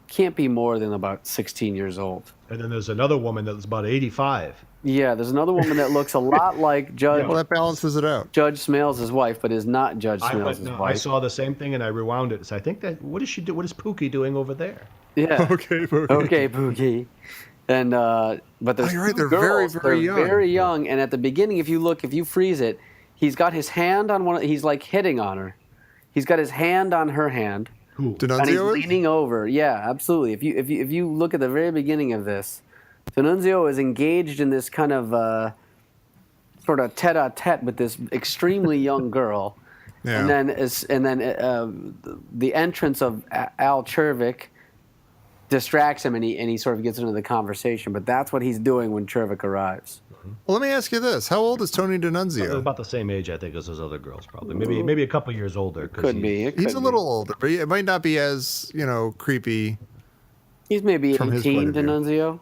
can't be more than about 16 years old. And then there's another woman that's about 85. Yeah, there's another woman that looks a lot like Judge Well, that balances it out. Judge Smales' wife, but is not Judge Smales' I wife. saw the same thing and I rewound it. So I think that, what does she do? What is Pookie doing over there? Yeah. Okay. Okay, Pookie. And but there's you're right, two they're very, girls. very They're young. very young. And at the beginning, if you freeze it, he's got his hand on one. He's like hitting on her. He's got his hand on her hand, Who? and he's D'Annunzio is? leaning over. Yeah, absolutely. If you look at the very beginning of this, D'Annunzio is engaged in this kind of sort of tete-a-tete with this extremely young girl. Yeah. And then the entrance of Al Czervik distracts him, and he sort of gets into the conversation. But that's what he's doing when Czervik arrives. Well, let me ask you this. How old is Tony They're D'Annunzio? about the same age, I think, as those other girls, probably. Maybe a couple years older. 'Cause Could be. It He's could a be. little older, but it might not be as, creepy. He's maybe from his point 18, of view. D'Annunzio.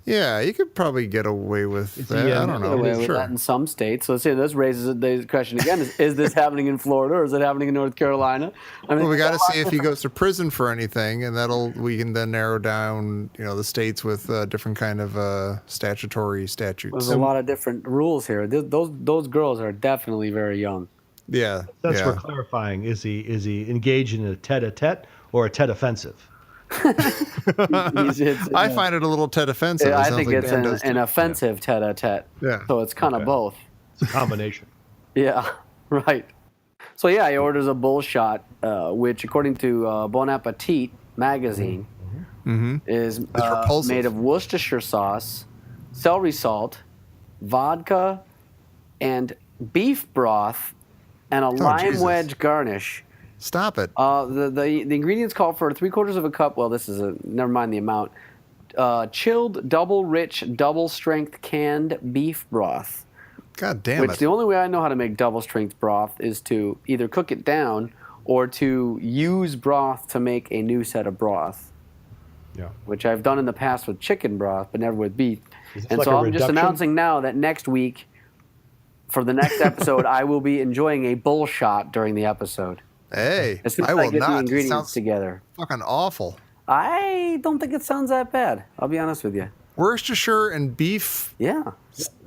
Yeah, you could probably get away with that. yeah, I don't Get know. away with Sure. that in some states. So let's say this raises the question again: is this happening in Florida or is it happening in North Carolina? I mean, Well, we got to see if he goes to prison for anything, and we can then narrow down, the states with different kind of statutory statutes. There's a lot of different rules here. Those girls are definitely very young. Yeah, That's yeah. for clarifying. Is he engaged in a tete-a-tete or a tete offensive? I find it a little Ted offensive. It I sounds think like it's Dan does an too. offensive tete-a-tete. Yeah. So it's kind of both. It's a combination. Yeah, right. So yeah, he orders a bull shot, which according to Bon Appetit magazine is repulsive. made of Worcestershire sauce, celery salt, vodka, and beef broth, and a lime Jesus. wedge garnish. Stop it. The ingredients call for 3/4 of a cup. Well, this is never mind the amount. Chilled, double rich, double strength canned beef broth. God damn Which it. the only way I know how to make double strength broth is to either cook it down or to use broth to make a new set of broth, Yeah. which I've done in the past with chicken broth, but never with beef. Is this And like so a I'm just reduction? announcing now that next week, for the next episode, I will be enjoying a bull shot during the episode. Hey, As soon as I I, will get the not. It ingredients sounds together. fucking awful. I don't think it sounds that bad. I'll be honest with you. Worcestershire and beef. Yeah.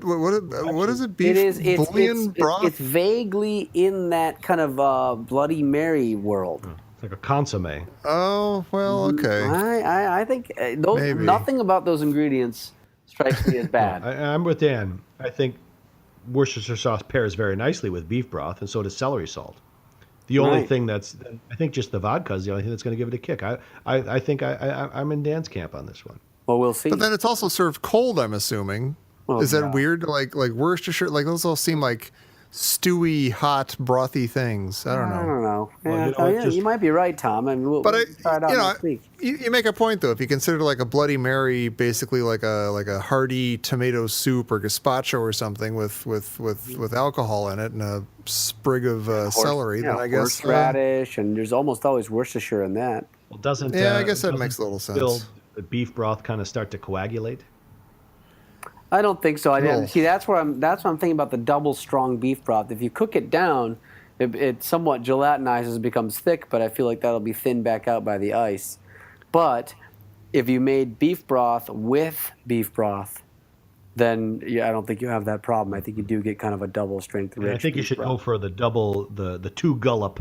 What is it? Beef It is. bouillon broth? It's vaguely in that kind of Bloody Mary world. It's like a consomme. Oh, well, okay. I think Maybe. nothing about those ingredients strikes me as bad. I'm with Dan. I think Worcestershire sauce pairs very nicely with beef broth, and so does celery salt. The only Right. thing I think just the vodka is the only thing that's going to give it a kick. I think I'm in Dan's camp on this one. Well, we'll see. But then it's also served cold, I'm assuming. Oh, Is that God. weird? Like Worcestershire, like those all seem like stewy, hot, brothy things. I don't I know. don't know. Well, Yeah, you know what, yeah, just- you might be right, Tom. I mean, we'll But try it out you know, next week. you make a point though. If you consider like a Bloody Mary, basically like a hearty tomato soup or gazpacho or something with alcohol in it and a sprig of celery, then I guess. Horseradish, and there's almost always Worcestershire in that. Well, doesn't Yeah, I guess that doesn't makes a little sense. spilled beef broth kind of start to coagulate? I don't think so. No. See, that's what I'm thinking about the double strong beef broth. If you cook it down, it somewhat gelatinizes, becomes thick, but I feel like that'll be thinned back out by the ice. But if you made beef broth with beef broth, then I don't think you have that problem. I think you do get kind of a double strength. And I rich think you beef should broth. go for the two gullop.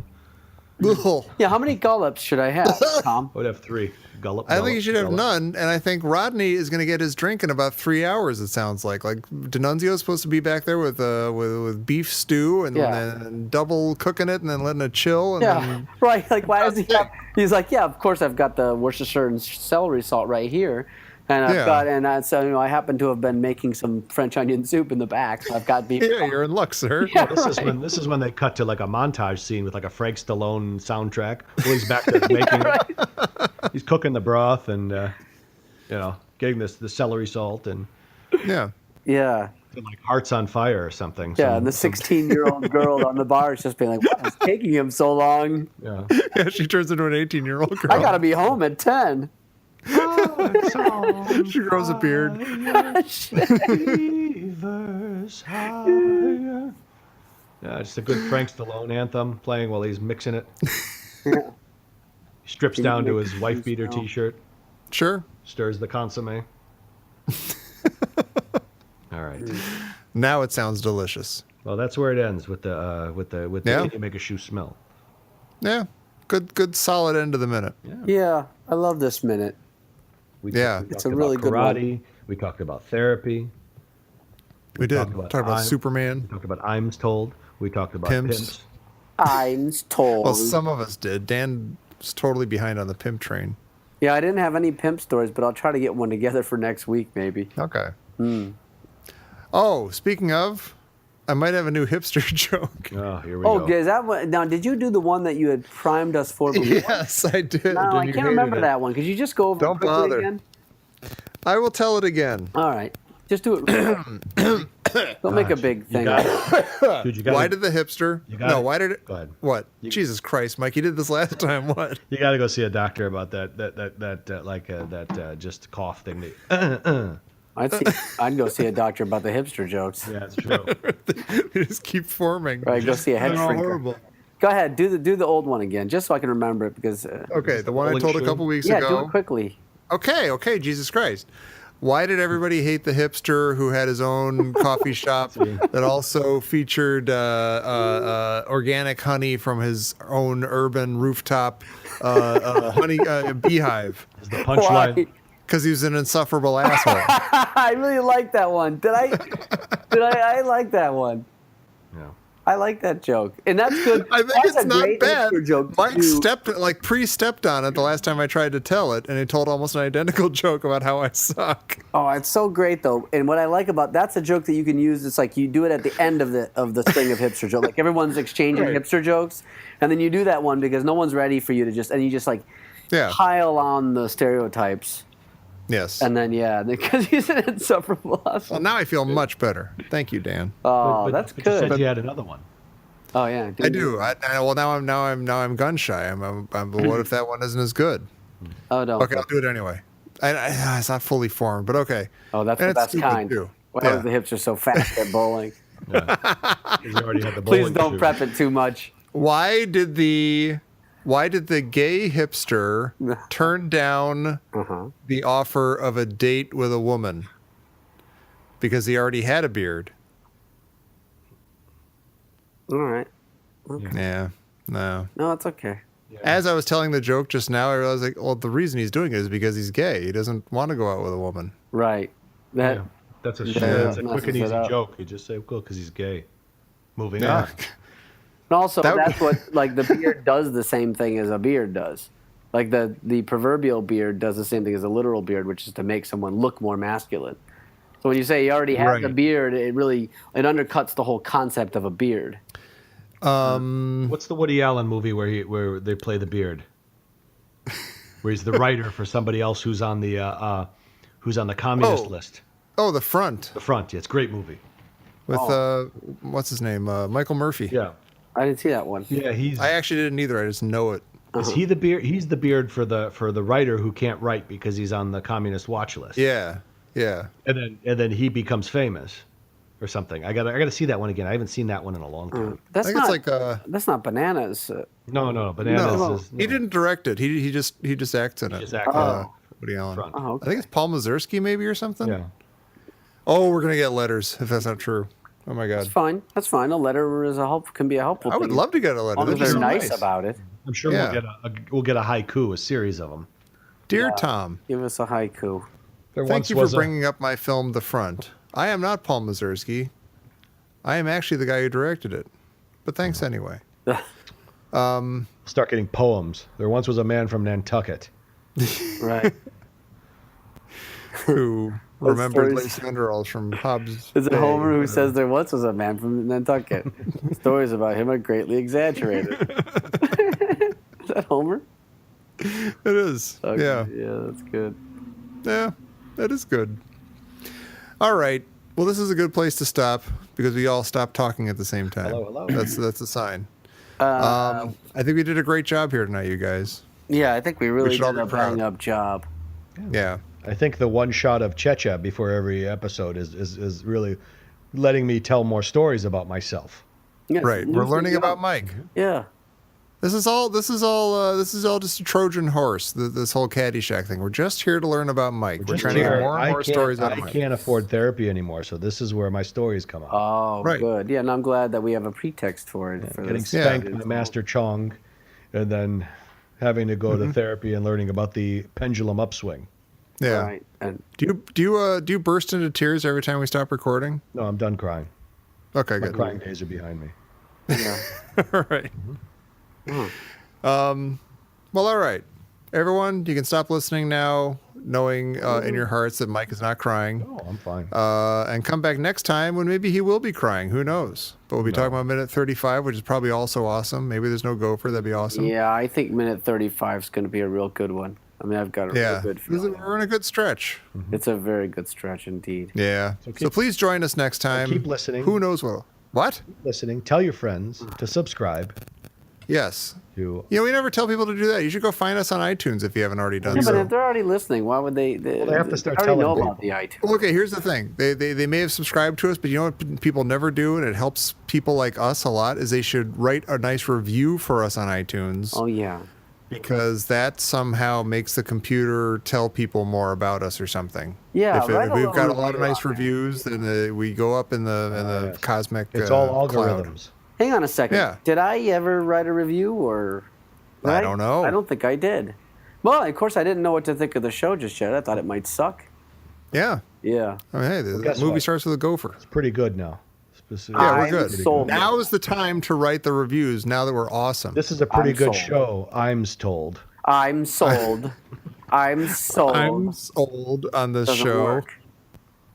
Ugh. Yeah, how many gullops should I have, Tom? I would have 3 gullop. I think you should have gullop. none, and I think Rodney is going to get his drink in about 3 hours. It sounds like D'Annunzio's supposed to be back there with beef stew and Yeah. then double cooking it and then letting it chill. And Yeah, then, right. Like, why is he? He's like, yeah, of course I've got the Worcestershire and celery salt right here, and I've Yeah. got, and so I happen to have been making some French onion soup in the back. So I've got beef. yeah, you're in luck, sir. Yeah. This is when they cut to like a montage scene with like a Frank Stallone soundtrack. Well, he's back there making it. He's cooking the broth and getting the celery salt and Yeah. Yeah. like Hearts on Fire or something. Yeah, and the 16-year-old girl on the bar is just being like, "What is taking him so long? Yeah. Yeah, she turns into an 18-year-old girl. I gotta be home at 10." She grows a beard. Yeah, just a good Frank Stallone anthem playing while he's mixing it. Yeah. He strips Can you down to make his it wife beater smell? T-shirt, Sure. stirs the consomme. All right. Now it sounds delicious. Well, that's where it ends with the Yeah. you make a shoe smell. Yeah. Good solid end of the minute. Yeah, I love this minute. Yeah. We It's talked a really about good one. karate. We talked about therapy. We did. talked Talked about about I'm- Superman. We talked about Ims Told. We talked about Pimps. Pimps. I'm told. Well, some of us did. Dan was totally behind on the pimp train. Yeah, I didn't have any pimp stories, but I'll try to get one together for next week, maybe. Okay. Oh, speaking of, I might have a new hipster joke. Oh, here we Oh, go. is that what? Now, did you do the one that you had primed us for before? Yes, I did. No, and I you can't hated remember it. that one. Could you just go over Don't it quickly bother. again? I will tell it again. All right. Just do it. Don't make a big thing. got it. Dude, you got Why did the hipster? You got No, it. why did it? Go ahead. What? Jesus Christ, Mike! You did this last time. What? You got to go see a doctor about that just cough thing. That, I'd go see a doctor about the hipster jokes. yeah, it's true. You just keep forming. Right, go see a head They're shrinker. horrible. Go ahead, do the old one again, just so I can remember it because. Okay, the one I told a couple weeks Yeah, do ago. it quickly. Okay, Jesus Christ. Why did everybody hate the hipster who had his own coffee shop that also featured organic honey from his own urban rooftop honey beehive? Is the punchline. Why? Because he was an insufferable asshole. I really like that one. Did I? I like that one. Yeah. I like that joke, and that's good. I think That's it's a not great bad. hipster joke Mike too. pre-stepped on it the last time I tried to tell it, and he told almost an identical joke about how I suck. Oh, it's so great though. And what I like about that's a joke that you can use. It's like you do it at the end of the string of hipster jokes. Like everyone's exchanging Right. hipster jokes, and then you do that one because no one's ready for you to you just like Yeah. pile on the stereotypes, Yes. and then because he's an insufferable Well, asshole. now I feel much better. Thank you, Dan. Oh, But that's you said good. you had another one. Oh yeah, I do. Well, now I'm gun shy. But what if that one isn't as good? Oh no. Okay, I'll do it anyway. It's not fully formed, but okay. Oh, that's And the it's best stupid, kind. too. Why Yeah. was the hipster so fast at bowling? Yeah. 'Cause you already had the Please bowling don't shoe. prep it too much. Why did the gay hipster turn down the offer of a date with a woman? Because he already had a beard. All right. Yeah. No. No, it's okay. As I was telling the joke just now, I realized well, the reason he's doing it is because he's gay. He doesn't want to go out with a woman. Right. That. Yeah. That's a Yeah. quick and Messes it easy up. joke. You just say, "Cool," because he's gay. Moving Yeah. on. And also, That- that's what like the beard does the same thing as a beard does. Like the proverbial beard does the same thing as a literal beard, which is to make someone look more masculine. So when you say he already has Right. a beard, it undercuts the whole concept of a beard. What's the Woody Allen movie where they play the beard? Where he's the writer for somebody else who's on the communist list. Oh, The Front The Front. Yeah, it's a great movie. with what's his name? Michael Murphy. Yeah. I didn't see that one. Yeah, I actually didn't either. I just know it. is he the beard? He's the beard for the writer who can't write because he's on the communist watch list. Yeah. Yeah. And then he becomes famous or something. I gotta see that one again. I haven't seen that one in a long time. That's I think not it's like that's not Bananas. No, Bananas no. is He didn't direct it. He just acts in it. Just acting. Woody Allen. Front. Oh, okay. I think it's Paul Mazursky maybe or something. Yeah. Oh, we're gonna get letters if that's not true. Oh my That's god. fine. That's fine. A letter can be a helpful I would thing. love to get a letter. As long as That'd be they're so nice nice. about it. I'm sure Yeah. we'll get a haiku, a series of them. Dear Tom, Give us a haiku. There thank once you for was a- bringing up my film The Front. I am not Paul Mazursky. I am actually the guy who directed it. But thanks anyway. Start getting poems. There once was a man from Nantucket. Right. Who remembered stories- lace underalls from Hobbs. Is it Bay. Homer who says there once was a man from Nantucket? Stories about him are greatly exaggerated. Is that Homer? It is. Okay. Yeah. Yeah, that's good. Yeah, that is good. All right. Well, this is a good place to stop because we all stopped talking at the same time. Hello. That's a sign. I think we did a great job here tonight, you guys. Yeah, I think we really should all did be a proud. bang-up job. Yeah. I think the one shot of Checha before every episode is really letting me tell more stories about myself. Yeah, Right. We're learning yeah. about Mike. Yeah. This is all just a Trojan horse. This whole Caddyshack thing. We're just here to learn about Mike. We're trying to get more and more stories out of I Mike. can't afford therapy anymore, so this is where my stories come out. Oh, Right. good. Yeah, and I'm glad that we have a pretext for it. For Getting this. spanked by Master Chong, and then having to go to therapy and learning about the pendulum upswing. Yeah. Right. And Do you burst into tears every time we stop recording? No, I'm done crying. Okay, My good. crying days are behind me. yeah. All right. Well, all right. Everyone, you can stop listening now, knowing in your hearts that Mike is not crying. Oh, I'm fine. And come back next time when maybe he will be crying. Who knows? But we'll be talking about minute 35, which is probably also awesome. Maybe there's no gopher. That'd be awesome. Yeah, I think minute 35 is going to be a real good one. I mean, I've got a real Yeah. good feeling. We're in a good stretch. It's a very good stretch indeed. Yeah. So please join us next time. keep listening. Who knows what? What? Listening, tell your friends to subscribe Yes. to. You know, we never tell people to do that. You should go find us on iTunes if you haven't already done Yeah, but so. if they're already listening, why would they? They have to start they already know telling about the iTunes. Well, okay, here's the thing. They may have subscribed to us, but you know what people never do, and it helps people like us a lot, is they should write a nice review for us on iTunes. Oh yeah. Because that somehow makes the computer tell people more about us or something. Yeah, If write a we've little got a lot of review nice on it. reviews, then we go up in the Yes. cosmic It's all cloud. algorithms. Hang on a second. Yeah. Did I ever write a review or? I don't know. I don't think I did. Well, of course, I didn't know what to think of the show just yet. I thought it might suck. Yeah. Yeah. I mean, hey, the guess movie what? starts with a gopher. It's pretty good now. Yeah, we're I'm good. sold. Now is the time to write the reviews. Now that we're awesome. This is a pretty I'm good sold. show, I'm told. I'm sold. I'm sold. I'm sold on this Doesn't show. work.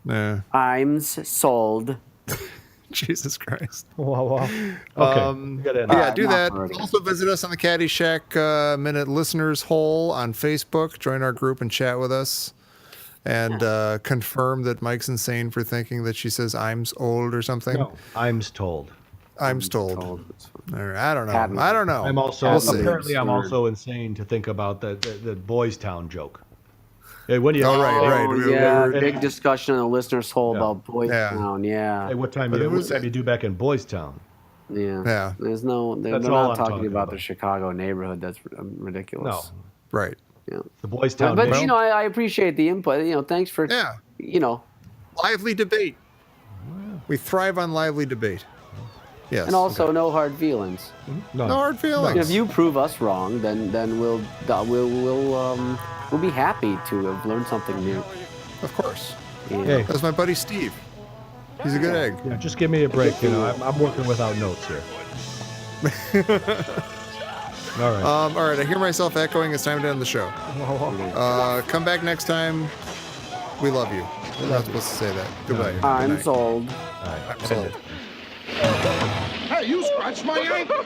Yeah. I'm sold. Jesus Christ. Wow. Okay. We gotta end Yeah, it. do not that. already. Also visit us on the Caddyshack Minute Listeners Hole on Facebook. Join our group and chat with us. And confirm that Mike's insane for thinking that she says I'm old or something. No, I'm told. I'm told. Sold. All right, I don't know. Hadn't. I don't know. I'm also We'll see. apparently I'm also insane to think about the Boys Town joke. Hey, when do you? Oh, right, right. Oh, We- yeah, we- big discussion in the listeners' hole Yeah. about Boys Yeah. Town. Yeah. Hey, what time But you? it was- What time you do back in Boys Town? Yeah. Yeah. They're That's not all I'm talking talking about about. the Chicago neighborhood. That's ridiculous. No, Right. Yeah. the Boys Town. But nation. you know, I appreciate the input. You know, thanks for Yeah. you know, Lively debate. We thrive on lively debate. Yes. and also no hard feelings. no hard feelings. If you prove us wrong, then we'll be happy to have learned something new. Of course. Yeah. Hey, That's my buddy Steve. He's a good egg. yeah, just give me a break. You know, I'm working without notes here. All right. All right, I hear myself echoing. It's time to end the show. Come back next time. We love you. We're not supposed to say that. Goodbye. No, I'm Good night. sold. All right. I'm sold. Hey, you scratched my ankle.